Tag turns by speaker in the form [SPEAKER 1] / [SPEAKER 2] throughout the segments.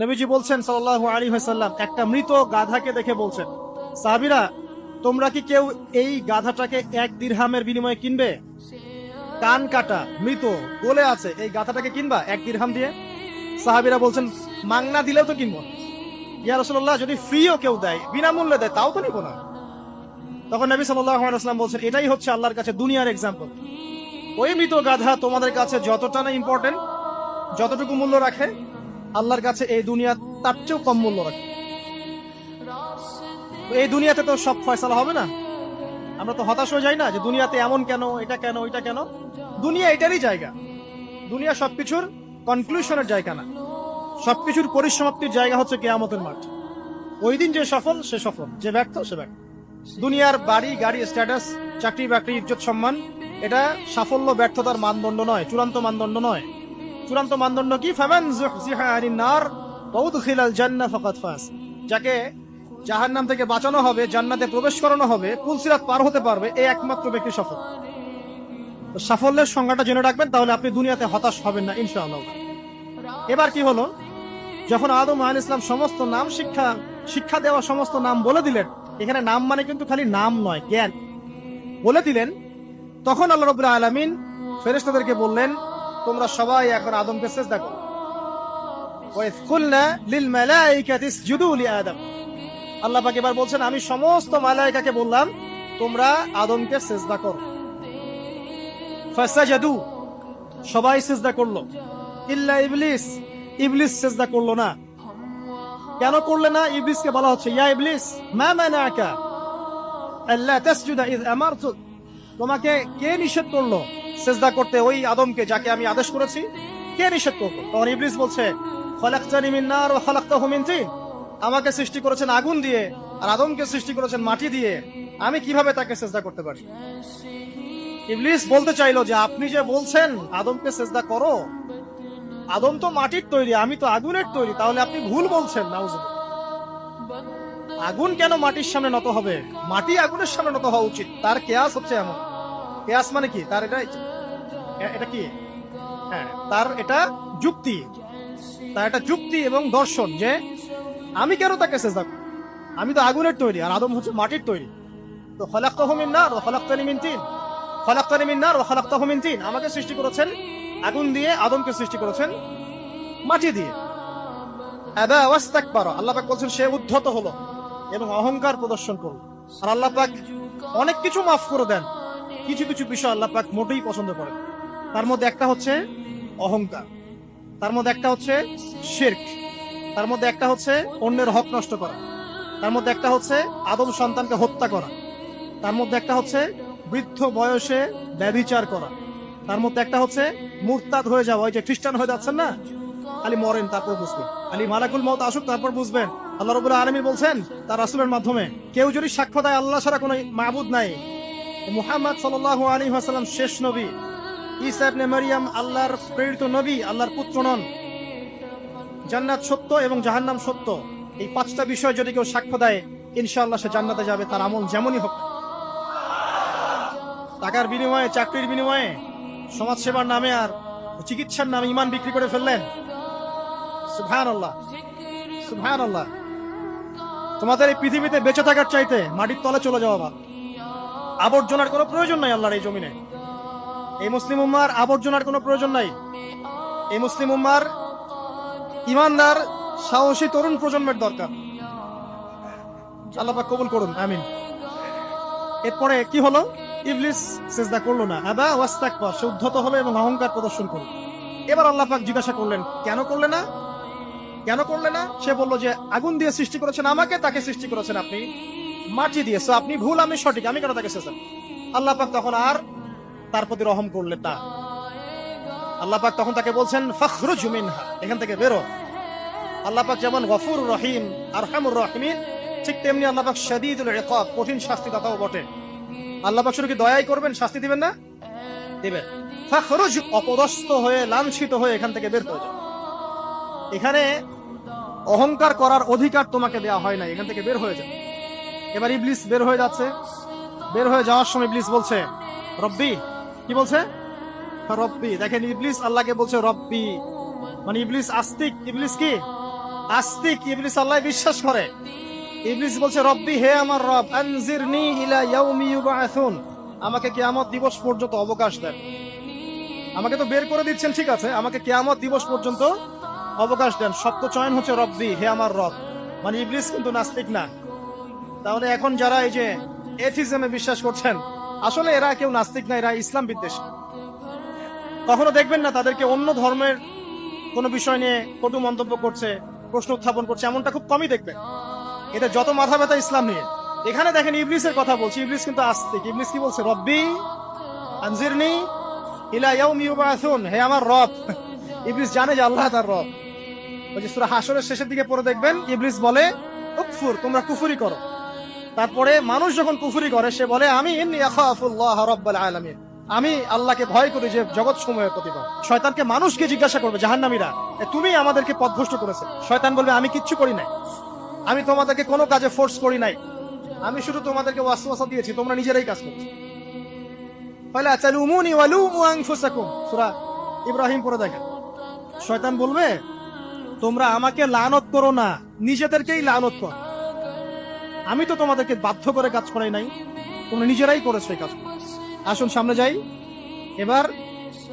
[SPEAKER 1] নবীজি বলছেন সাল্লাল্লাহু আলাইহি ওয়াসাল্লাম, একটা মৃত গাধাকে দেখে বলছেন, সাহাবীরা তোমরা কি কেউ এই গাধাটাকে 1 দিরহামের বিনিময়ে কিনবে? কান কাটা, মৃত, গলে আছে, এই গাধাটাকে কিনবা 1 দিরহাম দিয়ে? সাহাবীরা বলছেন, মাংনা দিলেও তো কিনবো। ইয়া রাসূলুল্লাহ, যদি ফ্রিও কেউ দেয়, বিনামূল্যে দেয়, তাও তো নিব না। তখন নবী সাল্লাল্লাহু আলাইহি ওয়াসাল্লাম বলছেন, এটাই হচ্ছে আল্লাহর কাছে দুনিয়ার এক্সাম্পল। ওই মৃত গাধা তোমাদের কাছে যতটা না ইম্পর্টেন্ট, যতটুকু মূল্য রাখে, আল্লাহর কাছে এই দুনিয়া তার চেয়েও কম মূল্য রাখে। এই দুনিয়াতে তো সব ফয়সালা হবে না। আমরা তো হতাশ হয়ে যাই না যে দুনিয়াতে এমন কেন, এটা কেন, ওইটা কেন। দুনিয়া এটারই জায়গা। দুনিয়া সবকিছুর কনক্লুশনের জায়গা না, সবকিছুর পরিসমাপ্তির জায়গা হচ্ছে কিয়ামতের মাঠ। ওই দিন যে সফল সে সফল, যে ব্যর্থ সে ব্যর্থ। দুনিয়ার বাড়ি গাড়ি, স্ট্যাটাস, চাকরি বাকরি, ইজ্জত সম্মান, এটা সাফল্য ব্যর্থতার মানদণ্ড নয়, চূড়ান্ত মানদণ্ড নয়। চূড়ান্ত মানদণ্ড কি? ফামান যুহজিহা আনিন নার ওয়া উদখিলাল জান্নাহ ফাকাদ ফাজ। যাকে জাহান্নাম থেকে বাঁচানো হবে, জান্নাতে প্রবেশ করানো হবে, পুলসিরাত পার হতে পারবে, এই একমাত্র ব্যক্তি সফল। সাফল্যের সংজ্ঞাটা জেনে রাখবেন, তাহলে আপনি দুনিয়াতে হতাশ হবেন না ইনশাআল্লাহ। এবার কি হলো, যখন আদম আলাইহিস সালাম সমস্ত নাম শিক্ষা দেওয়া সমস্ত নাম বলে দিলেন, এখানে নাম মানে কিন্তু খালি নাম নয়, জ্ঞান বলে দিলেন, তখন আল্লাহ রাব্বুল আলামিন ফেরেশতাদেরকে বললেন, তোমরা সবাই এখন আদমকে সিজদা করো। ওয়া ইয কুলনা লিল মালাইকাতি ইসজুদু লি আদম। আল্লাহ পাক এবার বলছেন, আমি সমস্ত মালায়েকাকে বললাম তোমরা আদমকে সিজদা করো। ফাসাজাদু, সবাই সিজদা করলো, ইল্লা ইবলিস, ইবলিস সিজদা করলো না। কেন করলে না? ইবলিসকে বলা হচ্ছে, ইয়া ইবলিস মা মানাকা আল্লা তাসজুদা ইয আমারতুক। তোমাকে কে নিষেধ করলো সিজদা করতে ওই আদমকে যাকে আমি আদেশ করেছি? কে নিষেধ করলো? তখন ইবলিস বলছে, খলাকতানি মিন নার ওয়া খলাকতাহু মিন তিন। আমাকে সৃষ্টি করেছেন আগুন দিয়ে, আর আদমকে সৃষ্টি করেছেন মাটি দিয়ে, আমি কিভাবে তাকে সিজদা করতে পারি? ইবলিস বলতে চাইলো যে আপনি যে বলছেন আদমকে সিজদা করো, আদম তো মাটির তৈরি, আমি তো আগুনের তৈরি, তাহলে আপনি ভুল বলছেন। নাউজুবিল্লাহ। আগুন কেন মাটির সামনে নত হবে? মাটি আগুনের সামনে নত হওয়া উচিত। তার কেয়াস হচ্ছে এমন। কেয়াস মানে কি? তার এটা কি? হ্যাঁ, তার এটা যুক্তি, তার এটা যুক্তি এবং দর্শন যে আমি কেন তাকে সিজদা করব? আমি তো আগুনের তৈরি, আর আদম হচ্ছে মাটির তৈরি। তো খলাকতাহু মিন নার ওয়া খলাকতানি মিন তিন, খলাকতানি মিন নার ওয়া খলাকতাহু মিন তিন। আমাকে সৃষ্টি করেছেন আগুন দিয়ে, আদমকে সৃষ্টি করেছেন মাটি দিয়ে। আবা ওয়াস্তাকবারা, আল্লাহ পাক বলছেন সে উদ্ধত হলো এবং অহংকার প্রদর্শন করল। আর আল্লাহ পাক অনেক কিছু মাফ করে দেন, কিছু কিছু বিষয় আল্লাহ পাক মোটেই পছন্দ করেন। তার মধ্যে একটা হচ্ছে অহংকার, তার মধ্যে একটা হচ্ছে শিরক, তার মধ্যে একটা হচ্ছে অন্যের হক নষ্ট করা, তার মধ্যে একটা হচ্ছে আদম সন্তানকে হত্যা করা, তার মধ্যে একটা হচ্ছে বৃদ্ধ বয়সে ব্যভিচার করা, তার মধ্যে একটা হচ্ছে মুরতাদ হয়ে যাওয়া। ওই যে খ্রিস্টান হয়ে যাচ্ছেন না, খালি মরেন তারপর বুঝবেন, খালি মালাকুল মউত আসুক তারপর বুঝবেন। আল্লাহ রাব্বুল আলামিন বলছেন তার রাসূলের মাধ্যমে, কেউ যদি সাক্ষ্য দেয় আল্লাহ ছাড়া কোনো মাবুদ নাই, মুহাম্মদ সাল্লাল্লাহু আলাইহি ওয়াসাল্লাম শেষ নবী, ঈসা ইবনে মারইয়াম আল্লাহর প্রেরিত নবী, আল্লাহর পুত্র নন, জান্নাত সত্য এবং জাহান্নাম সত্য, এই 5টা বিষয় যদি কেউ সাক্ষ্য দেয়, ইনশাআল্লাহ সে জান্নাতে যাবে, তার আমল যেমনই হোক। টাকার বিনিময়ে, চাকরির বিনিময়ে, সমাজ সেবার নামে আর চিকিৎসার নামে ঈমান বিক্রি করে ফেললেন, সুবহানাল্লাহ, সুবহানাল্লাহ। তোমাদের এই পৃথিবীতে বেঁচে থাকার চাইতে মাটির তলে চলে যাওয়া ভালো। আবর্জনার কোনো প্রয়োজন নাই আল্লাহর এই জমিনে। এই মুসলিম উম্মার আবর্জনার কোনো প্রয়োজন নাই। এই মুসলিম উম্মার ইমানদার সাহসী তরুণ প্রজন্মের দরকার। আল্লাহ পাক কবুল করুন, আমিন। এরপরে কি হলো? ইবলিস সিজদা করলো না, আবা ওয়াস্তাকবার, সে উদ্ধত হলো এবং অহংকার প্রদর্শন করলো। এবার আল্লাহ পাক জিজ্ঞাসা করলেন, কেন করলে না? কেন করলে না? সে বলল যে আগুন দিয়ে সৃষ্টি করেছেন আমাকে, তাকে সৃষ্টি করেছেন আপনি মাটি দিয়ে, সো আপনি ভুল, আমি সঠিক, আমি কেন তাকে সিজদা? আল্লাহ পাক তখন আর তার প্রতি রহম করলেন না। আল্লাহ পাক তখন তাকে বলছেন, ফাখরুজ মিনহা, এখান থেকে বেরো। আল্লাহ পাক যেমন গফুর রহিম, আরহামুর রাহিমিন, ঠিক তেমনি আল্লাহ পাক শাদীদুল ইকাব, কঠিন শাস্তিদাতাও বটে। আল্লাহ পাক শুধু কি দয়াই করবেন, শাস্তি দিবেন না? দিবেন। ফাখরুজ, অপদস্থ হয়ে, লাঞ্ছিত হয়ে এখান থেকে বের হয়ে যাও। এখানে অহংকার করার অধিকার তোমাকে দেওয়া হয় না, এখান থেকে বের হয়ে যাও। এবার ইবলিস বের হয়ে যাচ্ছে। বের হয়ে যাওয়ার সময় ইবলিস বলছে রব্বি। কি বলছে? রব্বি। দেখেন, ইবলিস আল্লাহকে বলছে রব্বি, মানে ইবলিস আস্তিক, ইবলিস কি আস্তিক ইবলিস আল্লাহ বিশ্বাস করে। ইবলিস বলছে রব্বি, হে আমার রব, আনজিরনি ইলা ইয়াউমি ইউবআসুন, আমাকে কিয়ামত দিবস পর্যন্ত অবকাশ দেন। আমাকে তো বের করে দিচ্ছেন, ঠিক আছে, আমাকে কিয়ামত দিবস পর্যন্ত অবকাশ দেন। শব্দ চয়ন হচ্ছে রব্বি, হে আমার রব, মানে ইবলিস কিন্তু নাস্তিক না। তাহলে এখন যারা এই যে এথিজমে বিশ্বাস করছেন, আসলে এরা কেউ নাস্তিক না, এরা ইসলাম বিদ্বেষী। কখনো দেখবেন না তাদেরকে অন্য ধর্মের কোনো বিষয় নিয়ে কটু মন্তব্য করছে, প্রশ্ন উত্থাপন করছে, এমনটা খুব কমই দেখবেন। এদের যত মাথা ব্যথা ইসলাম নিয়ে। এখানে দেখেন ইবলিসের কথা বলছি, ইবলিস কিন্তু আস্তিক। ইবলিস কি বলছে? রব্বি আনজিরনি ইলা ইয়াউমি ইউবআসুন, হে আমার রব। ইবলিস জানে যে আল্লাহ তার রব। ওই যে সূরা হাশরের শেষের দিকে পড়ে দেখবেন ইবলিস বলে উকফুর, তোমরা কুফরি করো। তারপরে মানুষ যখন কুফরি করে সে বলে আমি ইন্নী আখাফুল্লাহ রাব্বাল আলামিন, আমি আল্লাহকে ভয় করি যে জগৎ সমূহের প্রতিপালক। শয়তানকে মানুষকে জিজ্ঞাসা করবে জাহান্নামীরা, তুমি আমাদেরকে পথভ্রষ্ট করেছে। শয়তান বলবে আমি কিচ্ছু করি নাই, আমি তোমাদেরকে কোনো কাজে ফোর্স করি নাই, আমি শুধু তোমাদেরকে ওয়াসওয়াসা দিয়েছি, তোমরা নিজেরাই কাজ করছো। ফালা তালুমুনি ওয়ালুমু আনফুসাকুম, সূরা ইব্রাহিম পড়ে দেখেন। শয়তান বলবে তোমরা আমাকে লানত করো না, নিজেদেরকেই লানত করো, আমি তো তোমাদেরকে বাধ্য করে কাজ করাই নাই, তোমরা নিজেরাই করেছো এই কাজ। আসুন সামনে যাই। এবার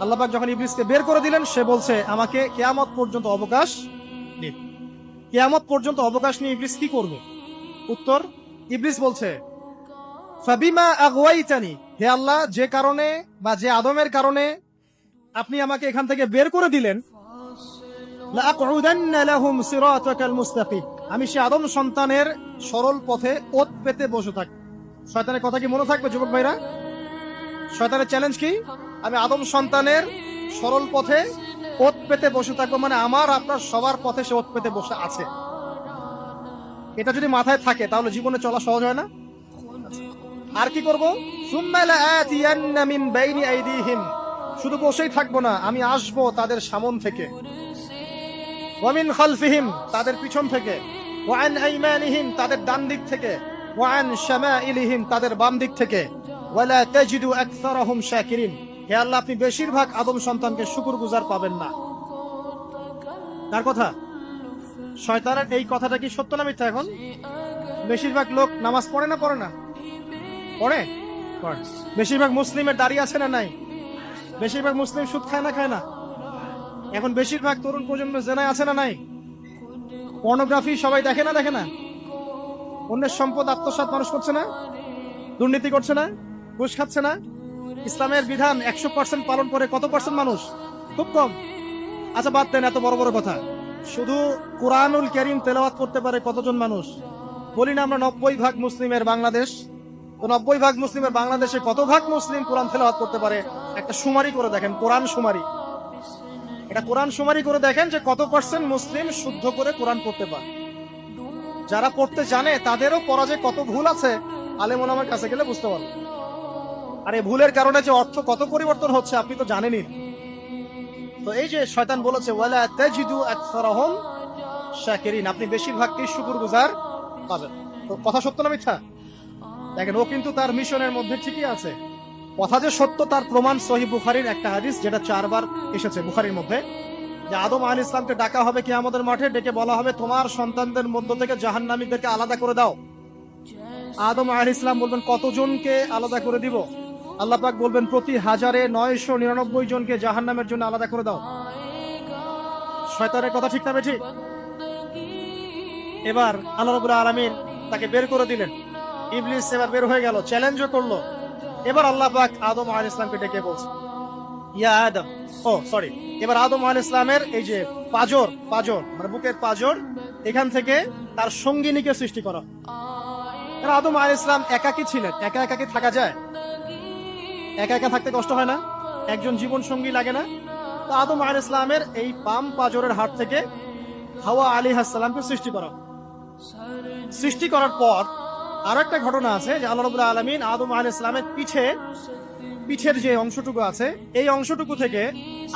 [SPEAKER 1] আল্লাহ পাক যখন ইবলিসকে বের করে দিলেন, সে বলছে আমাকে কিয়ামত পর্যন্ত অবকাশ দিন। কিয়ামত পর্যন্ত অবকাশ নিয়ে ইবলিস কি করবে? উত্তর, ইবলিস বলছে ফাবিমা আগওয়াইতানি, হে আল্লাহ, যে কারণে বা যে আদমের কারণে আপনি আমাকে এখান থেকে বের করে দিলেন, লাআকউদান্না লাহুম সিরাতাকাল মুস্তাকিম, আমি সে আদম সন্তানের সরল পথে ওত পেতে বসে থাকব। শয়তানের কথা কি মনে থাকবে যুবক ভাইরা? শয়তানের চ্যালেঞ্জ কি? আমি আদম সন্তানের সরল পথে ওত পেতে বসে থাকবো, মানে আমার আপনার সবার পথে সে ওত পেতে বসে আছে। এটা যদি মাথায় থাকে তাহলে জীবনে চলা সহজ হয় না? আর কি করব? সুম্মা লাআতিয়ান্না মিন বাইনি আইদিহিম, শুধু বসেই থাকবো না, আমি আসবো তাদের সামন থেকে, ওয়া মিন খালফিহিম, তাদের পিছন থেকে, ওয়া আন আইমানিহিম, তাদের ডান দিক থেকে, ওয়া আন শামাইলিহিম, তাদের বাম দিক থেকে, ওয়ালা তাজিদু আকসারাহুম শাকিরিন, হে আল্লাহ, আপনি বেশিরভাগ আদম সন্তানকে শুকরগুজার পাবেন না। তার কথা, শয়তানের এই কথাটা কি সত্য না মিথ্যা? এখন বেশিরভাগ লোক নামাজ পড়ে না পড়ে না? পড়ে। বেশিরভাগ মুসলিমের দাড়ি আছে না নাই? বেশিরভাগ মুসলিম সুদ খায় না খায় না? এখন বেশিরভাগ তরুণ প্রজন্ম জেনায় আছে না নাই? পর্নোগ্রাফি সবাই দেখে না দেখে না? অন্যের সম্পদ আত্মসাৎ মানুষ করছে না? দুর্নীতি করছে না? ঘুষ খাচ্ছে না? ইসলামের বিধান 100% পালন করে কত পার্সেন্ট মানুষ? খুব কম। আচ্ছা বাদ দেন এত বড় বড় কথা, শুধু কুরআনুল কারীম তেলাওয়াত করতে পারে কতজন মানুষ? বলি না আমরা 90% মুসলিমের বাংলাদেশ, তো 90% মুসলিমের বাংলাদেশে কত ভাগ মুসলিম কোরআন তেলাওয়াত করতে পারে? একটা শুমারি করে দেখেন, কোরআন শুমারি, এটা কোরআন শুমারি করে দেখেন যে কত পার্সেন্ট মুসলিম শুদ্ধ করে কোরআন পড়তে পারে। যারা পড়তে জানে তাদেরও পড়া যে কত ভুল আছে, আলেম ওলামার কাছে গেলে বুঝতে পারবেন। আর এই ভুলের কারণে যে অর্থ কত পরিবর্তন হচ্ছে আপনি তো জানেনই। তো এই যে শয়তান বলেছে ওয়ালা তাজিদু আকসারাহুম শাকিরিন, আপনি বেশিরভাগকেই শুকরগুজার পাবেন। তো কথা সত্য না মিথ্যা? দেখেন, ও কিন্তু তার মিশনের মধ্যে ঠিকই আছে। কথা যে সত্য তার প্রমাণ সহিহ বুখারীর একটা হাদিস, যেটা 4 বার এসেছে বুখারীর মধ্যে, যে আদম আলাইহিস সালামকে ডাকা হবে কিয়ামতের মাঠে, ডেকে বলা হবে তোমার সন্তানদের মধ্য থেকে জাহান্নামীদেরকে আলাদা করে দাও। আদম আলাইহিস সালাম বলবেন কতজনকে আলাদা করে দিব? আল্লাহ পাক বলবেন প্রতি 1099 জনকে জাহান্নামের জন্য আলাদা করে দাও। শয়তানের কথা ঠিক না ঠিক? এবার আল্লাহ রাব্বুল আলামিন তাকে বের করে দিলেন। ইবলিস এবার বের হয়ে গেল, চ্যালেঞ্জও করলো। এবার আল্লাহ পাক আদম আলাইহিস সালামকে ডেকে বলছে ইয়া আদম, এবার আদম আলাইহিস সালামের এই যে পাজর মানে বুকের পাজর, এখান থেকে তার সঙ্গিনীকে সৃষ্টি করা। কারণ আদম আলাইহিস সালাম একাকী ছিলেন, একা একাকী থাকা যায়? একা একা থাকতে কষ্ট হয় না? একজন জীবন সঙ্গী লাগে না? তো আদম আলাইহিস সালামের এই বাম পাজরের হাত থেকে হাওয়া আলাইহিস সালামকে সৃষ্টি করা। সৃষ্টি করার পর আরো একটা ঘটনা আছে যে আল্লাহ রাব্বুল আলামিন আদম আলাইহিস সালামের পিঠের যে অংশটুকু আছে, এই অংশটুকু থেকে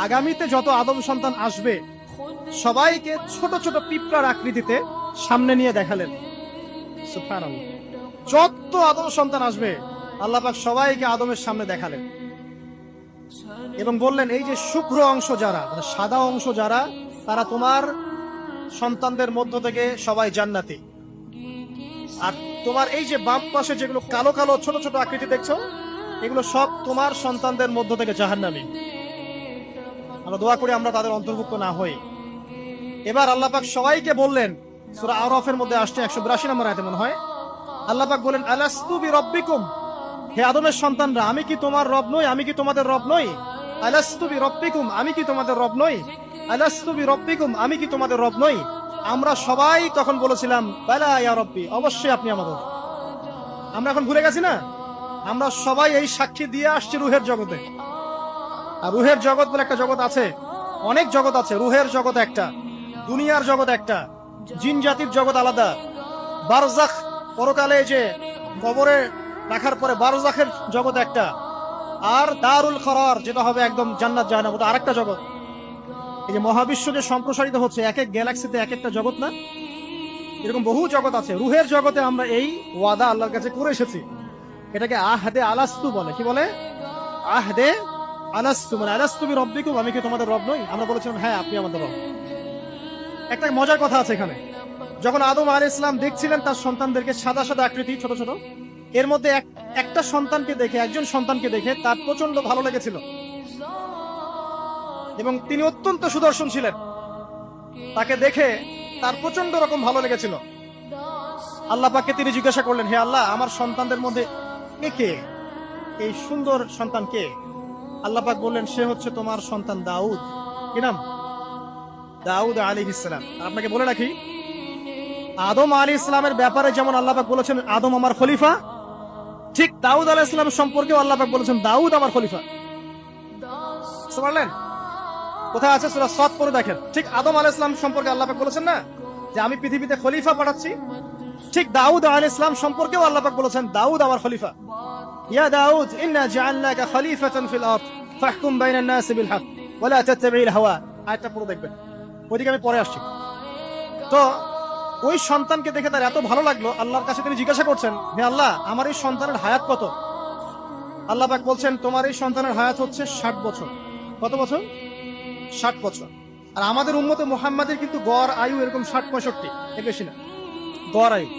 [SPEAKER 1] আগামীতে যত আদম সন্তান আসবে সবাইকে ছোট ছোট পিঁপড়ার আকৃতিতে সামনে নিয়ে দেখালেন। সুবহানাল্লাহ, যত আদম সন্তান আসবে আল্লাহ পাক সবাইকে আদমের সামনে দেখালেন এবং বললেন এই যে শুভ্র অংশ যারা, মানে সাদা অংশ যারা, তারা তোমার সন্তানদের মধ্য থেকে সবাই জান্নাতি। আর তোমার এই যে বাম পাশে যেগুলো কালো কালো ছোট ছোট আকৃতি দেখছো, এগুলো সব তোমার সন্তানদের মধ্য থেকে জাহান্নামী। আমরা দোয়া করি আমরা তাদের অন্তর্ভুক্ত না হই। এবার আল্লাহ পাক সবাইকে বললেন, সূরা আরাফের মধ্যে আসছে 182 নম্বর আয়াতে মনে হয়, আল্লাহ পাক বলেন আলাস্তু বিরাব্বিকুম, হে আদমের সন্তানরা, আমি কি তোমার রব নই? আমি কি তোমাদের রব নই? আলাস্তু বিরাব্বিকুম, আমি কি তোমাদের রব নই? আলাস্তু বিরাব্বিকুম, আমি কি তোমাদের রব নই? আমরা সবাই তখন বলেছিলাম বালা ইয়া রব্বি, অবশ্যই আপনি আমাদের। আমরা এখন ভুলে গেছি না? আমরা সবাই এই সাক্ষী দিয়ে আসছি রুহের জগতে। আর রুহের জগৎ বলে একটা জগৎ আছে, অনেক জগৎ আছে। রুহের জগৎ একটা, দুনিয়ার জগৎ একটা, জিন জাতির জগৎ আলাদা, বারজাখ পরকালে যে কবরে রাখার পরে বারজাখের জগৎ একটা, আর দারুল করার যেটা হবে একদম জান্নাত জাহান্নাম, ওটা আরেকটা জগৎ। এই যে মহাবিশ্ব যে সম্প্রসারিত হচ্ছে, এক এক গ্যালাক্সিতে এক একটা জগৎ না, এরকম বহু জগৎ আছে। রুহের জগতে আমরা এই ওয়াদা আল্লাহর কাছে করে এসেছি। এটাকে আহদে আলাস্তু বলে। কি বলে? আহদে আলাস্তু, মানে আলাস্তু বিরব্বিকুম, আমি কি তোমাদের রব নই? আমরা বলেছিলাম হ্যাঁ আপনি আমাদের রব। একটা মজার কথা আছে এখানে, যখন আদম আলাইহিস সালাম দেখছিলেন তার সন্তানদেরকে সাদা সাদা আকৃতি ছোট ছোট, এর মধ্যে একটা সন্তানকে দেখে, একজন সন্তানকে দেখে তার প্রচন্ড ভালো লেগেছিল এবং তিনি অত্যন্ত সুদর্শন ছিলেন। তাকে দেখে তার প্রচন্ড রকম ভালো লেগেছিল। আল্লাহ পাককে তিনি জিজ্ঞাসা করলেন, হে আল্লাহ, আমার সন্তানদের মধ্যে কে এই সুন্দর সন্তান কে? আল্লাহ পাক বললেন, সে হচ্ছে তোমার সন্তান দাউদ। কি নাম? দাউদ আলাইহিস সালাম। আপনাকে বলে রাখি, আদম আলাইহিস সালামের ব্যাপারে যেমন আল্লাহ পাক বলেছেন আদম আমার খলিফা, ঠিক দাউদ আলাইহিস সালাম সম্পর্কেও আল্লাহ পাক বলেছেন দাউদ আমার খলিফা। বুঝতে পারলেন? কোথায় আছে? সূরা সাদ পড়ে দেখেন। ঠিক আদম আলাইহিস সালাম সম্পর্কে আল্লাহ পাক বলেছেন না যে আমি পৃথিবীতে খলিফা পাঠাচ্ছি, ঠিক দাউদ আলাইহিস সালাম সম্পর্কেও আল্লাহ পাক বলেছেন দাউদ আমার খলিফা। ইয়া দাউদ ইন্না জাআলনাকা খলিফাতান ফিল আরদ ফাহকুম বাইনান নাস বিল হক ওয়া লা তাত্তাবি'ল হাওয়া। আয়াতটা পুরো দেখবেন, ওইদিকে আমি পরে আসছি। তো ওই সন্তানকে দেখে তার এত ভালো লাগলো, আল্লাহর কাছে তিনি জিজ্ঞাসা করছেন, হে আল্লাহ, আমার এই সন্তানের হায়াত কত? আল্লাহ পাক বলছেন, তোমার এই সন্তানের হায়াত হচ্ছে 60 বছর। কত বছর? 60 বছর। আর আমাদের উম্মতে মুহাম্মাদের কিন্তু গড় আয়ু এরকম 60-65, এর বেশি না গড় আয়ু।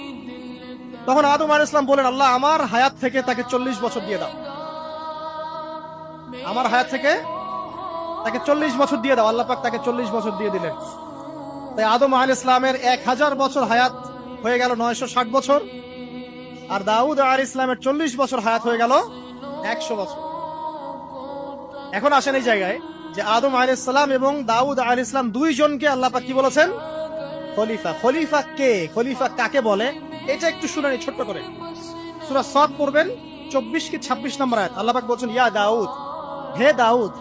[SPEAKER 1] তখন আদম আলাইহিস সালাম বলেন, আল্লাহ, আমার হায়াত থেকে তাকে 40 বছর দিয়ে দাও। আমার হায়াত থেকে তাকে 40 বছর দিয়ে দাও। আল্লাহ পাক তাকে 40 বছর দিয়ে দিলেন। তাই আদম আলাইহিস সালামের 1000 বছর হায়াত হয়ে গেল 960 বছর, আর দাউদ আলাইহিস সালামের 40 বছর হায়াত হয়ে গেল 100 বছর। এখন আসেন এই জায়গায় যে আদম আলাইহিস সালাম এবং দাউদ আলাইহিস সালাম দুইজনকে আল্লাহ পাক কি বলেছেন? খলিফা। খলিফা কে? খলিফা কাকে বলে? এটা একটু শুনেন ছোট্ট করে। সূরা সাদ পড়বেন 24 কি 26 নম্বর আয়াত। আল্লাহ পাক বলছেন, ইয়া দাউদ, হে দাউদ,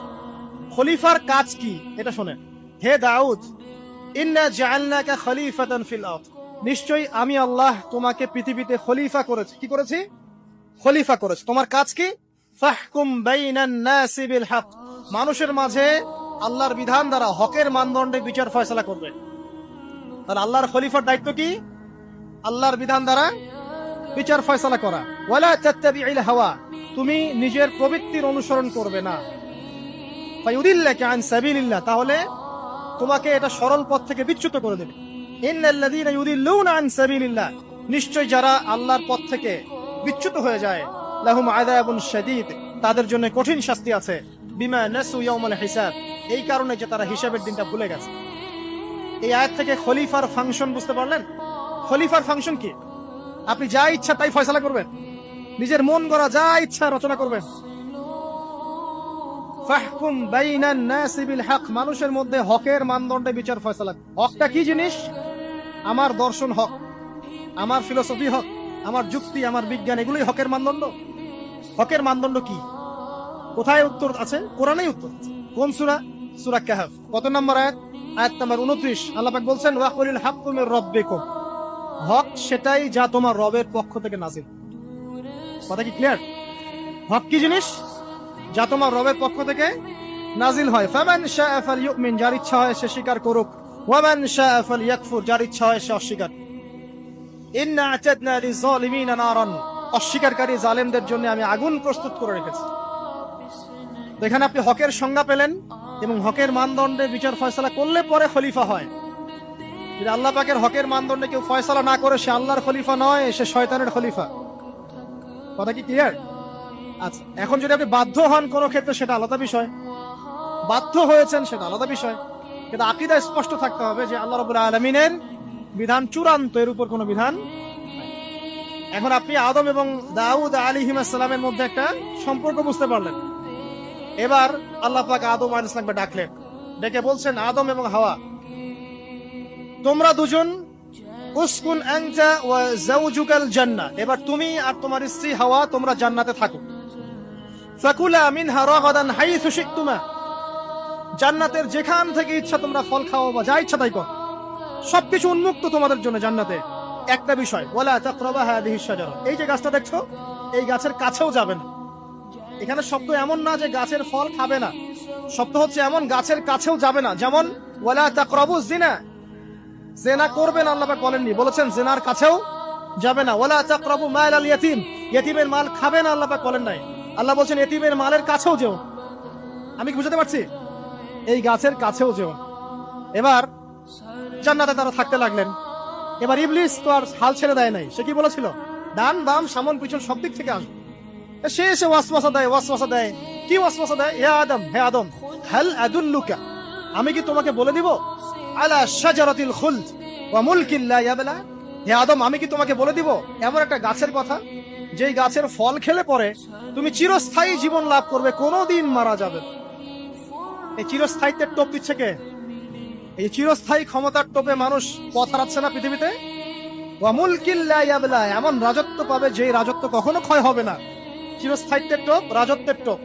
[SPEAKER 1] খলিফার কাজ কি এটা শোনেন। হে দাউদ, ইন্না জাআলনাকা খলিফাতান ফিল আরদ, নিশ্চয়ই আমি আল্লাহ তোমাকে পৃথিবীতে খলিফা করেছি। কি করেছি? খলিফা করেছি। তোমার কাজ কি? ফাহকুম বাইনান নাসি বিল হক, মানুষের মাঝে আল্লাহর বিধান দ্বারা হকের মানদণ্ডে বিচার ফয়সালা করবে। তাহলে আল্লাহর খলিফার দায়িত্ব কি? আল্লাহর বিধান দ্বারা বিচার ফয়সালা করা। ওয়ালা তাত্তাবি'ল হাওয়া, তুমি নিজের প্রবৃত্তির অনুসরণ করবে না। ফায়ুদিল্লাকা আন সাবিলিল্লাহ, তাহলে তোমাকে এটা সরল পথ থেকে বিচ্যুত করে দেবে। ইন্নাল্লাযীনা ইউদিল্লুনা আন সাবিলিল্লাহ, নিশ্চয় যারা আল্লাহর পথ থেকে বিচ্যুত হয়ে যায়, লাহুম আযাবুন শাদীদ, তাদের জন্য কঠিন শাস্তি আছে। বিমা নাসু ইয়াউমাল হিসাব, এই কারণে যে তারা হিসাবের দিনটা ভুলে গেছে। এই আয়াত থেকে খলিফার ফাংশন বুঝতে পারলেন? খলিফার ফাংশন কি? আপনি যা ইচ্ছা তাই ফয়সালা করবেন, নিজের মন গড়া যা ইচ্ছা রচনা করবেন। ফাহকুম বাইনান নাসি বিল হক, মানুষের মধ্যে হকের মানদণ্ডে বিচার ফয়সালা। হকটা কি জিনিস? আমার দর্শন হক, আমার ফিলোসফি হক, আমার যুক্তি, আমার বিজ্ঞান, এগুলোই হকের মানদণ্ড। হকের মানদণ্ড কি? কোথায় উত্তর আছে? কোরআনেই উত্তর আছে। কোন সূরা? সূরা কাহফ। কত নম্বর আয়াত? আয়াত নম্বর 29। আল্লাহ পাক বলছেন, ওয়াকুলিল হাক্কু মির রাব্বিকুম, হক সেটাই যা তোমার রবের পক্ষ থেকে নাযিল। কথা কি ক্লিয়ার? হক কি জিনিস? যা তোমার রবের পক্ষ থেকে নাজিল হয়। ফামান শাআ ফালইউমিন, যার ইচ্ছা হয় সে স্বীকার করুক। ওয়া মান শাআ ফালইয়াকফুর, যার ইচ্ছা হয় সে অস্বীকার। ইন্না আ'তাদনা লিয-যালিমিনা নারান, অস্বীকারী জালেমদের জন্য আমি আগুন প্রস্তুত করে রেখেছি। তো এখানে আপনি হকের সংজ্ঞা পেলেন এবং হকের মানদণ্ডে বিচার ফয়সালা করলে পরে খলিফা হয়। যদি আল্লাহ পাকের হকের মানদণ্ডে কেউ ফয়সালা না করে, সে আল্লাহর খলিফা নয়, সে শয়তানের খলিফা। কথা কি ক্লিয়ার? আচ্ছা, এখন যদি আপনি বাধ্য হন কোনো ক্ষেত্রে, সেটা আলাদা বিষয়। বাধ্য হয়েছেন সেটা আলাদা বিষয়, কিন্তু আকীদা স্পষ্ট থাকতে হবে যে আল্লাহ রাব্বুল আলামিনের বিধান চূড়ান্ত, এর উপর কোনো বিধান। এখন আপনি আদম এবং দাউদ আলাইহিস সালামের মধ্যে একটা সম্পর্ক বুঝতে পারলেন। এবার আল্লাহ পাক আদম আলাইহিস সালামকে ডাকলেন, ডেকে বলছেন, আদম এবং হাওয়া, তোমরা দুজন উসকুন আনতা ওয়া যাওজুকাল জান্নাহ, এবার তুমি আর তোমার স্ত্রী হাওয়া তোমরা জান্নাতে থাকো। ফাকুলা মিনহা রাগাদান হাইথু শিকতুমা, জান্নাতের যেখান থেকে ইচ্ছা তোমরা ফল খাও বা যা ইচ্ছা তাই করো, সবকিছু উন্মুক্ত তোমাদের জন্য জান্নাতে। একটা বিষয়, ওয়ালা তাকরাবা হাদিহিশ শাজারা, এই যে গাছটা দেখছো, এই গাছের কাছেও যাবে না। এখানে শব্দ এমন না যে গাছের ফল খাবে না, শব্দ হচ্ছে এমন গাছের কাছেও যাবে না। যেমন ওয়ালা তাকরাবু জিনা, জিনা করবেন আল্লাহ পাক বলেননি, বলেছেন জিনার কাছেও যাবে না। ওয়ালা তাকরাবু মাল আল ইয়াতীম, ইয়াতীমের মাল খাবে না আল্লাহ পাক বলেন নাই, আল্লাহ বলছেন ইয়াতীমের মালের কাছেও যেও। আমি কি বুঝাতে পারছি? এই গাছের কাছেও যেও। এবার জান্নাতে তারা থাকতে লাগলেন। এবার ইবলিস তো আর হাল ছেড়ে দেয় নাই, সে কি বলেছিল, ডান বাম সামন পিছন সব দিক থেকে আসবে। সে এসে ওয়াসওয়াসা দেয়। কি ওয়াসওয়াসা দেয়? হে আদম হাল আদুল্লুকা, আমি কি তোমাকে বলে দিব, আলা শাজারাতিল খুলদ ওয়া মুলকিন লা ইয়াবলা, হে আদম আমি কি তোমাকে বলে দিব এমন একটা গাছের কথা, যেই গাছের ফল খেলে পরে তুমি চিরস্থায়ী জীবন লাভ করবে, কোনোদিন মারা যাবে না। এই চিরস্থায়িত্বের টোপ দিচ্ছে কে? এই চিরস্থায়ী ক্ষমতার টোপে মানুষ পথ হারাচ্ছে না পৃথিবীতে। ওয়া মুলকিন লা ইয়াবলা, এমন রাজত্ব পাবে যেই রাজত্ব কখনো ক্ষয় হবে না। চিরস্থায়িত্বের টোপ, রাজত্বের টোপ,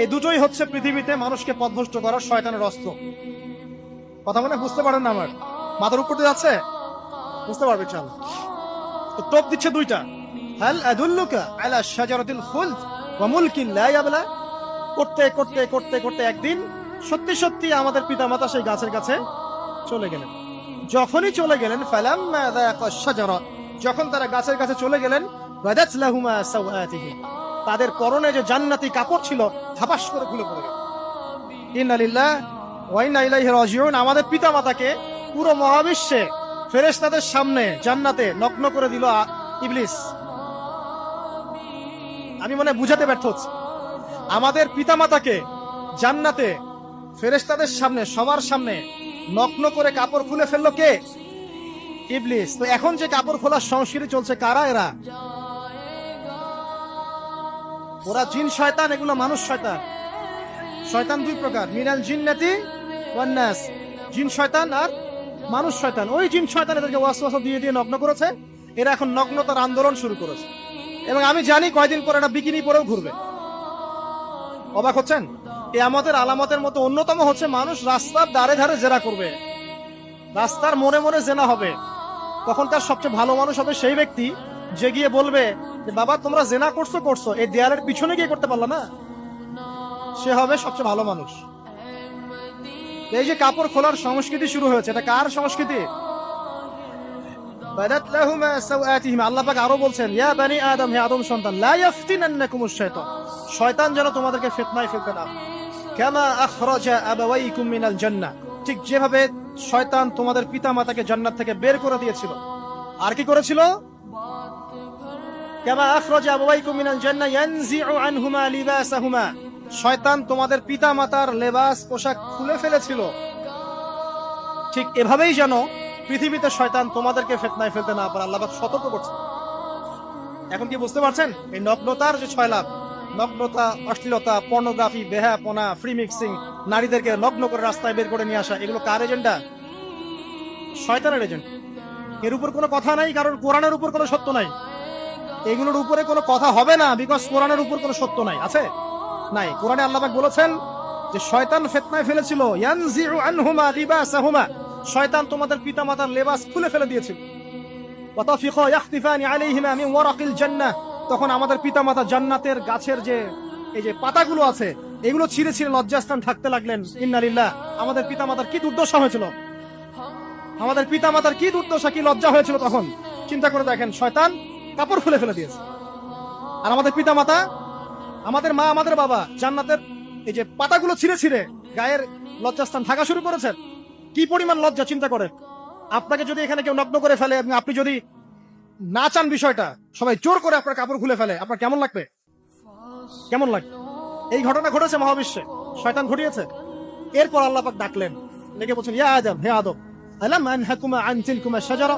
[SPEAKER 1] এই দুটোই হচ্ছে পৃথিবীতে মানুষকে পথভ্রষ্ট করার শয়তানের অস্ত্র। কথা মনে বুঝতে পারেন না? আমার মাথার উপর দিয়ে যাচ্ছে, বুঝতে পারবে চাল। তো টোপ দিচ্ছে দুইটা, হাল আদুল্লুকা আলা শাজারাতিল খুলদ ওয়া মুলকিন লা ইয়াবলা। করতে করতে করতে করতে একদিন সত্যি সত্যি আমাদের পিতামাতা সেই গাছের কাছে চলে গেলেন। যখনই চলে গেলেন, ফালাম্মা যাকা শাজারা, যখন তারা গাছের কাছে চলে গেলেন, বাদাত লাহুমা সাওআতিহিম, তাদের পরনে যে জান্নাতি কাপড় ছিল ধাপাস করে খুলে পড়ে গেল। ইন্না লিল্লাহি ওয়া ইন্না ইলাইহি রাজিউন। আমাদের পিতামাতাকে পুরো মহাবিশ্বে ফেরেশতাদের সামনে জান্নাতে নগ্ন করে দিল ইবলিস। আমি মনে বুঝাতে ব্যর্থ হচ্ছি। আমাদের পিতামাতাকে জান্নাতে ফেরেশতাদের সামনে, সবার সামনে নগ্ন করে কাপড় খুলে ফেললো কে? ইবলিস। তো এখন যে কাপড় খোলার সংস্কৃতি চলছে, কারা এরা? ওরা জিন শয়তান, এগুলো মানুষ শয়তান। শয়তান দুই প্রকার, মিনাল জিন্নাতি ওয়ান নাস, জিন শয়তান আর মানুষ শয়তান। ওই জিন শয়তান এদেরকে ওয়াসওয়াসা দিয়ে দিয়ে নগ্ন করেছে। এরা এখন নগ্নতার আন্দোলন শুরু করেছে, এবং আমি জানি কয়দিন পরে এটা বিকিনি পরেও ঘুরবে। অবাক হচ্ছেন? এই আমাদের আলামতের মতো অন্যতম হচ্ছে মানুষ রাস্তার ধারে ধারে জেরা করবে, রাস্তার মোড়ে মোড়ে জেনা হবে। তখন তার সবচেয়ে ভালো মানুষ হবে সেই ব্যক্তি যে গিয়ে বলবে যে বাবা তোমরা জেনা করছো, এই দেয়ালের পিছনে গিয়ে করতে পারলা না, সে হবে সবচেয়ে ভালো মানুষ। এই যে কাপড় খোলার সংস্কৃতি শুরু হয়েছে, এটা কার সংস্কৃতি? বাদাত লাহুমা সাওআতিহিম। আল্লাহ পাক আরো বলছেন, ইয়া বানি আদম, হে আদম সন্তান, লা ইয়াফতিনান্নাকুমুশ শাইতান, শয়তান যেন তোমাদেরকে ফিতনায় ফেলতে না। কামা আখরাজা আবাওয়াইকুম মিনাল জান্নাহ, ঠিক যেভাবে শয়তান তোমাদের পিতামাতাকে জান্নাত থেকে বের করে দিয়েছিল। আর কি করেছিল? কামা আখরাজা আবাওয়াইকুম মিনাল জান্নাহ ইয়ানজিউ আনহুমা লিবাসাহুমা, শয়তান তোমাদের পিতামাতার লেবাস পোশাক খুলে ফেলেছিল। ঠিক এভাবেই যেন পৃথিবীতে শয়তান তোমাদেরকে ফিতনায় ফেলতে না পারে, আল্লাহ পাক সতর্ক করছে। এখন কি বুঝতে পারছেন? এই নগ্নতার যে ছয় লাভ, নগ্নতা, অশ্লীলতা, পর্নোগ্রাফি, বেহায়াপনা, ফ্রি মিক্সিং, নারীদেরকে নগ্ন করে রাস্তায় বের করে নিয়ে আসা, এগুলো কার এজেন্ডা? শয়তানের এজেন্ডা। এর উপর কোনো কথা নাই, কারণ কোরআনের উপর কোনো সত্য নাই। এগুলোর উপরে কোনো কথা হবে না, বিকজ কোরআনের উপর কোনো সত্য নাই। আছে? নাই। কোরআনে আল্লাহ পাক বলেছেন যে শয়তান ফিতনায় ফেলেছিল, ইয়ানজিউ আনহুমা লিবাসাহুমা, শয়তান তোমাদের পিতামাতার লেবাস খুলে ফেলে দিয়েছিল। ওয়া তাফিকা ইয়াখতিফানি আলাইহিমা মিন ওয়ারাকিল জান্নাহ, তখন আমাদের পিতামাতা জান্নাতের গাছের যে এই যে পাতাগুলো আছে এগুলো ছিঁড়ে ছিঁড়ে লজ্জাস্থান থাকতে লাগলেন। ইন্না লিল্লাহ। আমাদের পিতামাতার কি দুর্দশা হয়েছিল, আমাদের পিতামাতার কি দুর্দশা, কি লজ্জা হয়েছিল তখন। চিন্তা করে দেখেন, শয়তান কাপড় খুলে ফেলে দিয়েছে। আর আমাদের পিতামাতা, আমাদের মা, আমাদের বাবা জান্নাতের এই যে পাতাগুলো ছিঁড়ে ছিঁড়ে গায়ের লজ্জাস্থান থাকা শুরু করেছেন। কি পরিমাণ লজ্জা চিন্তা করে। আপনাকে যদি এখানে কেউ নগ্ন করে ফেলে এবং আপনি যদি না চান বিষয়টা, সবাই জোর করে আপনার কাপড় খুলে ফেলে, আপনার কেমন লাগবে? কেমন লাগবে? এই ঘটনা ঘটেছে মহাবিশ্বে, শয়তান ঘটিয়েছে। এরপর আল্লাহ পাক ডাকলেন, ডেকে বলছেন, ইয়া আদম, হে আদম, আলাম আনহাকুমা আন তিলকুমা শাজারা,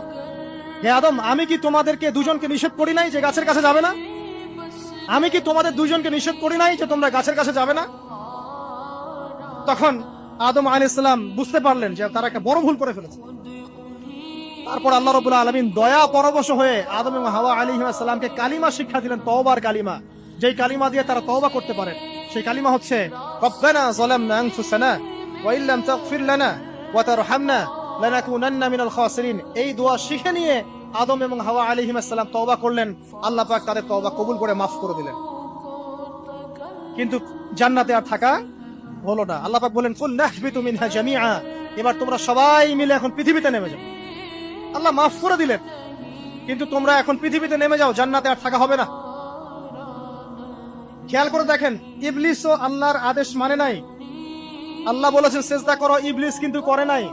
[SPEAKER 1] হে আদম, আমি কি তোমাদেরকে দুজনকে নিষেধ করি নাই যে গাছের কাছে যাবে না? আমি কি তোমাদের দুজনকে নিষেধ করি নাই যে তোমরা গাছের কাছে যাবে না? তখন আদম আলাইহিস সালাম বুঝতে পারলেন যে তারা একটা বড় ভুল করে ফেলেছে। তারপর আল্লাহ রাব্বুল আলামিন দয়া পরবশ হয়ে আদম এবং হাওয়া আলাইহিস সালামকে কালিমা শিক্ষা দিলেন, তওবার কালিমা, যেই কালিমা দিয়ে তারা তওবা করতে পারে। সেই কালিমা হচ্ছে রব্বানা যালামনা আনফুসানা ওয়া ইল্লাম তাগফির লানা ওয়া তারহামনা লানাকুনান্না মিনাল খাসিরিন। এই দোয়া শিখে নিয়ে আদম এবং হাওয়া আলাইহিস সালাম তওবা করলেন। আল্লাহ পাক তাদের তওবা কবুল করে মাফ করে দিলেন। কিন্তু জান্নাতে আর থাকা হলো না। আল্লাহ পাক বলেন, কুল নাহবিতু মিনহা জামিআ, এবার তোমরা সবাই মিলে এখন পৃথিবীতে নেমে যাও। আল্লাহ মাফ করে দিলেন, কিন্তু তোমরা এখন পৃথিবীতে নেমে যাও, জান্নাতে আর থাকা হবে না। খেয়াল করে দেখেন, ইবলিসও আল্লাহর আদেশ মানে নাই। আল্লাহ বলেছেন সেজদা করো, ইবলিস কিন্তু করে নাই।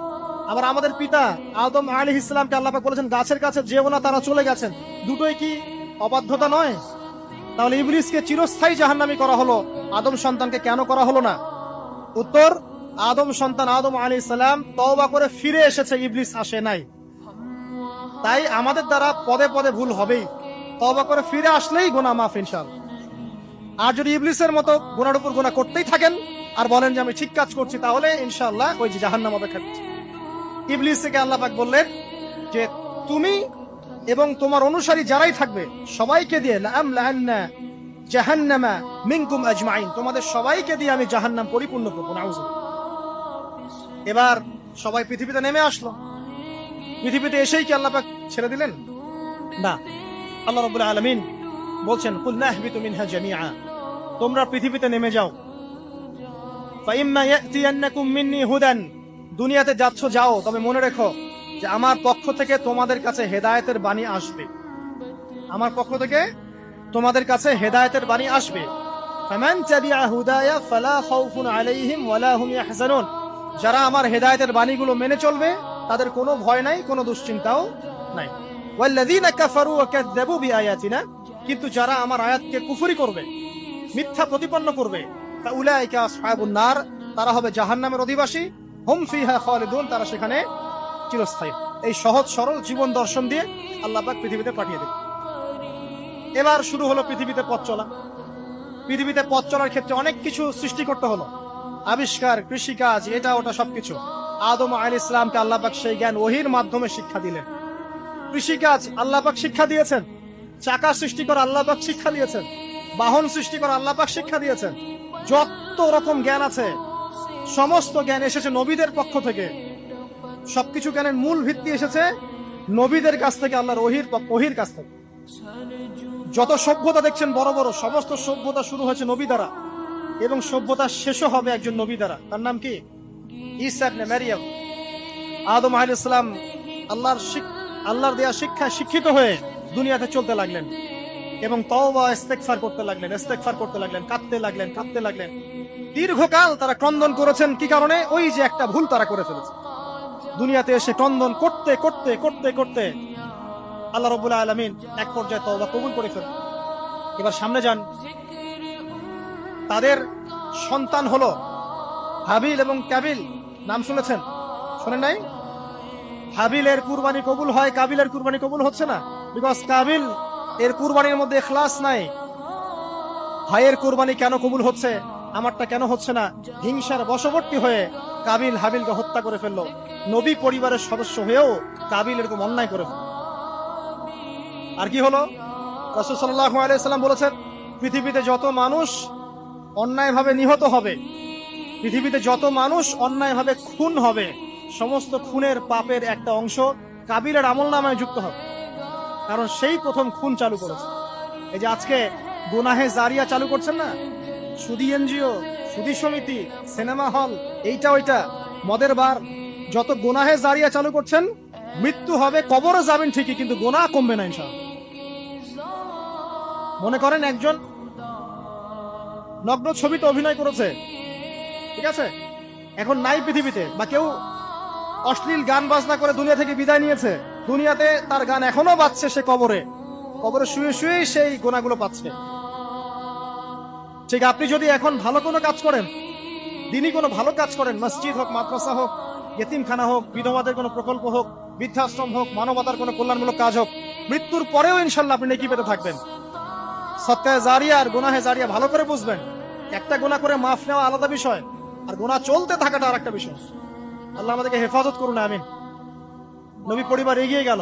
[SPEAKER 1] আবার আমাদের পিতা আদম আলাইহিস সালামকে আল্লাহ পাক বলেছেন গাছের কাছে যেও না, তারা চলে গেছেন। দুটোই কি অবাধ্যতা নয়? তাহলে ইবলিসকে চিরস্থায়ী জাহান্নামী করা হলো, আদম সন্তানকে কেন করা হলো না? উত্তর, আদম সন্তান আদম আলাইহিস সালাম তওবা করে ফিরে এসেছে, ইবলিস আসে নাই। তাই আমাদের দ্বারা পদে পদে ভুল হবেই, তওবা করে ফিরে আসলেই গুনাহ মাফ ইনশাআল্লাহ। আর যদি ইবলিসের মতো গুনার উপর গুনাহ করতেই থাকেন আর বলেন যে আমি ঠিক কাজ করছি, তাহলে ইনশাআল্লাহ ওই যে জাহান্নাম অপেক্ষা করছে। ইবলিসকে আল্লাহ পাক বললেন যে তুমি এবং তোমার অনুসারী যারাই থাকবে সবাইকে দিয়ে লাআমলাআন্না জাহান্নামা মিনকুম আজমাইন, তোমাদের সবাইকে দিয়ে আমি জাহান্নাম পরিপূর্ণ করব। নাউযুবিল্লাহ। এবার সবাই পৃথিবীতে নেমে আসলো। পৃথিবীতে এসেই কি আল্লাহ পাক ছেড়ে দিলেন? না, আল্লাহ রাব্বুল আলামিন বলছেন, কুল নাহবিতু মিনহা জামিআ, তোমরা পৃথিবীতে নেমে যাও। ফাইম্মা ইয়াতিয়ান্নাকুম মিন্নি হুদান, দুনিয়াতে যাচ্ছ যাও, তবে মনে রেখো যে আমার পক্ষ থেকে তোমাদের কাছে হেদায়েতের বাণী আসবে। আমার পক্ষ থেকে তোমাদের কাছে হেদায়েতের বাণী আসবে। ফামান তাবিআ হুদায়া ফালা খাউফুন আলাইহিম ওয়ালা হুম ইয়াহজানুন, যারা আমার হেদায়েতের বাণীগুলো মেনে চলবে তাদের কোনো ভয় নাই, কোনো দুশ্চিন্তাও নাই। ওয়াল্লাযীনা কাফারু ওয়া কাযযাবু বিআয়াতিনা, কিন্তু যারা আমার আয়াতকে কুফরি করবে, মিথ্যা প্রতিপন্ন করবে, ফাউলাইকা আসহাবুন নার, তারা হবে জাহান্নামের অধিবাসী। হুম ফিহা খালিদুন, তারা সেখানে চিরস্থায়ী। এই সহজ সরল জীবন দর্শন দিয়ে আল্লাহ পাক পৃথিবীতে পাঠিয়ে দিলেন। এবার শুরু হলো পৃথিবীতে পথ চলা। পৃথিবীতে পথ চলার ক্ষেত্রে অনেক কিছু সৃষ্টি করতে হলো, আবিষ্কার, কৃষিকাজ, এটা ওটা সবকিছু। আদম আলাইহিস সালামকে আল্লাহ পাক সেই জ্ঞান ওহীর মাধ্যমে শিক্ষা দিলেন। কৃষিকাজ আল্লাহ পাক শিক্ষা দিয়েছেন, চাকা সৃষ্টি করা আল্লাহ পাক শিক্ষা দিয়েছেন, বাহন সৃষ্টি করা আল্লাহ পাক শিক্ষা দিয়েছেন। যত রকম জ্ঞান আছে সমস্ত জ্ঞান এসেছে নবীদের পক্ষ থেকে। সবকিছু জ্ঞানের মূল ভিত্তি এসেছে নবীদের কাছ থেকে, আল্লাহর ওহীর কাছ থেকে। যত সভ্যতা দেখছেন বড় বড়, সমস্ত সভ্যতা শুরু হয়েছে নবী দ্বারা, এবং সভ্যতা শেষও হবে একজন নবী দ্বারা। তার নাম কি? ঈসা ইবনে মারইয়াম। আদম আলাইহিস সালাম আল্লাহর দেয়া শিক্ষায় শিক্ষিত হয়ে দুনিয়াতে চলতে লাগলেন এবং তওবা ইস্তেগফার করতে লাগলেন, কাঁদতে লাগলেন। দীর্ঘকাল তারা ক্রন্দন করেছেন। কি কারণে? ওই যে একটা ভুল তারা করে ফেলেছে। দুনিয়াতে এসে ক্রন্দন করতে আল্লাহ রাব্বুল আলামিন এক পর্যায়ে তওবা কবুল করে ফেললেন। এবার সামনে যান, তাদের সন্তান হলো হাবিল এবং কাবিল। নাম শুনেছেন? শোনেন নাই? হাবিলের কুরবানি কবুল হয়, কাবিলের কুরবানি কবুল হচ্ছে না। বিকজ কাবিল এর কুরবানির মধ্যে ইখলাস নাই। ভাইয়ের কুরবানি কেন কবুল হচ্ছে, আমারটা কেন হচ্ছে না? হিংসার বশবর্তী হয়ে কাবিল হাবিলকে হত্যা করে ফেললো। নবী পরিবারের সদস্য হয়েও কাবিল এরকম অন্যায় করে ফেলল। আর কি হলো? রাসূল সাল্লাল্লাহু আলাইহি ওয়াসাল্লাম বলেছেন, পৃথিবীতে যত মানুষ অন্যায়ভাবে নিহত হবে, পৃথিবীতে যত মানুষ অন্যায়ভাবে খুন হবে, সমস্ত খুনের পাপের একটা অংশ কাবিলের আমলনামায় যুক্ত হবে। কারণ সেই প্রথম খুন চালু করেছে। এই যে আজকে গুনাহে জারিয়া চালু করছেন না, সুদী এনজিও, সুদী সমিতি, সিনেমা হল, এইটা ওইটা, মদের বার, যত গুনাহে জারিয়া চালু করছেন, মৃত্যু হবে, কবরে যাবেন ঠিকই, কিন্তু গুনাহ কমবে না ইনশাআল্লাহ। মনে করেন একজন নগ্ন ছবিতে অভিনয় করেছে, ঠিক আছে, এখন নাই পৃথিবীতে, বা কেউ অশ্লীল গান বাজনা করে দুনিয়া থেকে বিদায় নিয়েছে, দুনিয়াতে তার গান এখনো বাজছে, সে কবরে কবরে শুয়ে শুয়ে সেই গুনাহগুলো পাচ্ছে। ঠিক আপনি যদি এখন ভালো কোনো কাজ করেন, দিনই কোনো ভালো কাজ করেন, মসজিদ হোক, মাদ্রাসা হোক, ইতিমখানা হোক, বিধবাদের কোনো প্রকল্প হোক, বৃদ্ধাশ্রম হোক, মানবতার কোনো কল্যাণমূলক কাজ হোক, মৃত্যুর পরেও ইনশাল্লাহ আপনি নেকি পেতে থাকবেন। সদকায়ে জারিয়া আর গুনাহে জারিয়া ভালো করে বুঝবেন। একটা গুনাহ করে মাফ নেওয়া আলাদা বিষয়, আর গুনাহ চলতে থাকাটা আর একটা বিষয়। আল্লাহ আমাদেরকে হেফাজত করুন, আমিন। নবী পরিবার এগিয়ে গেল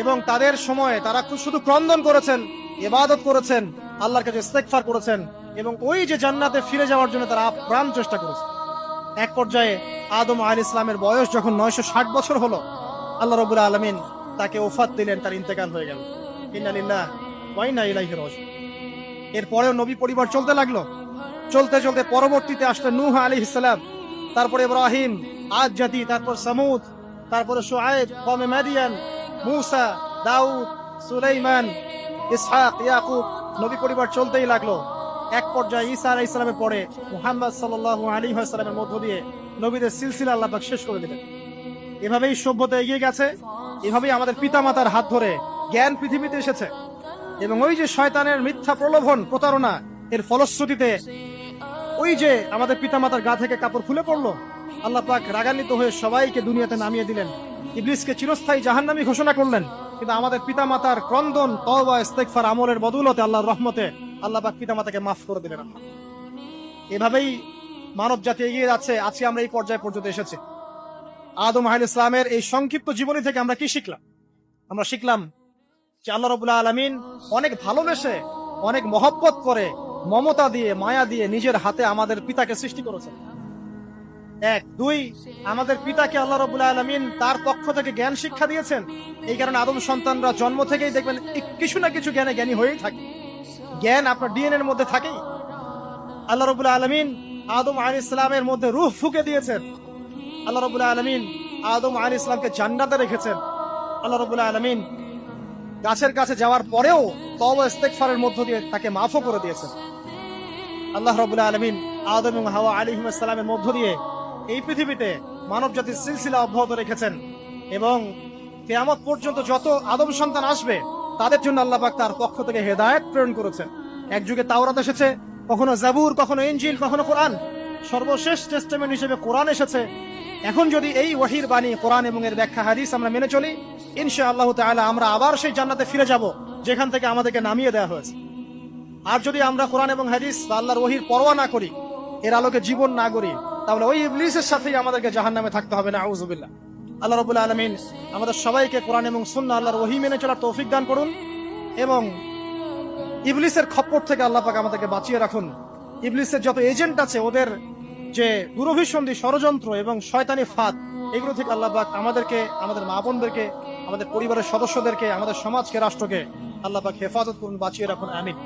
[SPEAKER 1] এবং তাদের সময়ে তারা শুধু ক্রন্দন করেছেন, ইবাদত করেছেন, আল্লাহর কাছে ইস্তেগফার করেছেন এবং ওই যে জান্নাতে ফিরে যাওয়ার জন্য তারা প্রাণ চেষ্টা করেছে। এক পর্যায়ে আদম আলাইহিস সালামের বয়স যখন 960 বছর হলো, আল্লাহ রাব্বুল আলামিন তাকে ওফাত দিলেন, তার ইন্তেকাল হয়ে গেল। ইন্না লিল্লাহি ওয়া ইন্না ইলাইহি রাজিউন। এরপরেও নবী পরিবার চলতে লাগলো, চলতে চলতে পরবর্তীতে আসলেন নূহ আলাইহিস সালাম, তারপরে ইব্রাহিম, আদ জাতি, তারপর সামুদ, তারপরে শুআয়ব, কওমে মাদিয়ান, মূসা, দাউদ, সুলাইমান, ইসহাক, ইয়াকুব। নবী পরিবার চলতেই লাগলো। এক পর্যায়ে ঈসা আলাইহিস সালামের পরে মুহাম্মদ সাল্লাল্লাহু আলাইহি ওয়াসাল্লামের মধ্য দিয়ে নবীদের সিলসিলা আল্লাহ পাক শেষ করে দিলেন। এভাবেই সভ্যতা এগিয়ে গেছে, এভাবেই আমাদের পিতামাতার হাত ধরে জ্ঞান পৃথিবীতে এসেছে। এবং ওই যে শয়তানের মিথ্যা প্রলোভন, প্রতারণা, এর ফলশ্রুতিতে ওই যে আমাদের পিতামাতার গা থেকে কাপড় খুলে পড়লো, আল্লাহ পাক রাগান্বিত হয়ে সবাইকে দুনিয়াতে নামিয়ে দিলেন, ইবলিসকে চিরস্থায়ী জাহান্নামী ঘোষণা করলেন। কিন্তু আমাদের পিতামাতার ক্রন্দন, তওবা, ইস্তেগফার, আমলের বদৌলতে, আল্লাহর রহমতে আল্লাহ পাক পিতামাতাকে মাফ করে দিলেন। এভাবেই মানব জাতি এগিয়ে যাচ্ছে। আজকে আমরা এই পর্যায়ে পর্যন্ত এসেছি। আদম আলাইহিস সালামের এই সংক্ষিপ্ত জীবনী থেকে আমরা কি শিখলাম? আমরা শিখলাম যে আল্লাহ রাব্বুল আলামিন অনেক ভালোবেসে, অনেক মহব্বত করে, মমতা দিয়ে, মায়া দিয়ে নিজের হাতে আমাদের পিতাকে সৃষ্টি করেছেন। এক, দুই, আমাদের পিতাকে আল্লাহ রাব্বুল আলামিন তার পক্ষ থেকে জ্ঞান শিক্ষা দিয়েছেন। এই কারণে আদম সন্তানরা জন্ম থেকেই দেখবেন কিছু না কিছু জ্ঞানে জ্ঞানী হয়েই থাকে। জ্ঞান আপনার ডিএনএ এর মধ্যে থাকেই। আল্লাহ রাব্বুল আলামিন আদম আলাইহিস সালামের মধ্যে রূহ ফুঁকে দিয়েছেন। আল্লাহ রাব্বুল আলামিন আদম আলাইহিস সালামকে জান্নাতে রেখেছেন। আল্লাহ রাব্বুল আলামিন গাছের কাছে যাওয়ার পরেও তওবা ইস্তেগফারের মধ্য দিয়ে তাকে মাফও করে দিয়েছেন। আল্লাহ রাব্বুল আলামিন আদম এবং হাওয়া আলাইহিস সালামের মধ্য দিয়ে এই পৃথিবীতে মানব জাতির সিলসিলা অব্যাহত রেখেছেন এবং কিয়ামত পর্যন্ত যত আদম সন্তান আসবে তাদের জন্য আল্লাহ পাক তার পক্ষ থেকে হেদায়েত প্রেরণ করেছেন। এক যুগে তাওরাত এসেছে, কখনো জাবুর, কখনো ইনজিল, কখনো কোরআন। সর্বশেষ টেস্টামেন্ট হিসেবে কোরআন এসেছে। এখন যদি এই ওহীর বাণী, কোরআন এবং এর ব্যাখ্যা, হাদিস আমরা মেনে চলি, ইনশাআল্লাহ তাআলা আমরা আবার সেই জান্নাতে ফিরে যাব যেখান থেকে আমাদেরকে নামিয়ে দেওয়া হয়েছে। আর যদি আমরা কোরআন এবং হাদিস বা আল্লাহর ওহীর পরোয়া না করি, এর আলোকে জীবন না করি, তাহলে ওই ইবলিসের সাথেই আমাদেরকে জাহান্নামে থাকতে হবে। নাউযুবিল্লাহ। আল্লাহ রাব্বুল আলামিন আমাদের সবাইকে কোরআন এবং সুন্নাহ, আল্লাহর ওহী মেনে চলার তৌফিক দান করুন এবং ইবলিসের খপ্পর থেকে আল্লাহ পাক আমাদেরকে বাঁচিয়ে রাখুন। ইবলিসের যত এজেন্ট আছে, ওদের যে দুরভিসন্ধি, ষড়যন্ত্র এবং শয়তানি ফাঁদ, এগুলো থেকে আল্লাহ পাক আমাদেরকে, আমাদের মা বোনদেরকে, আমাদের পরিবারের সদস্যদেরকে, আমাদের সমাজকে, রাষ্ট্রকে আল্লাহ পাক হেফাজত করুন, বাঁচিয়ে রাখুন, আমিন।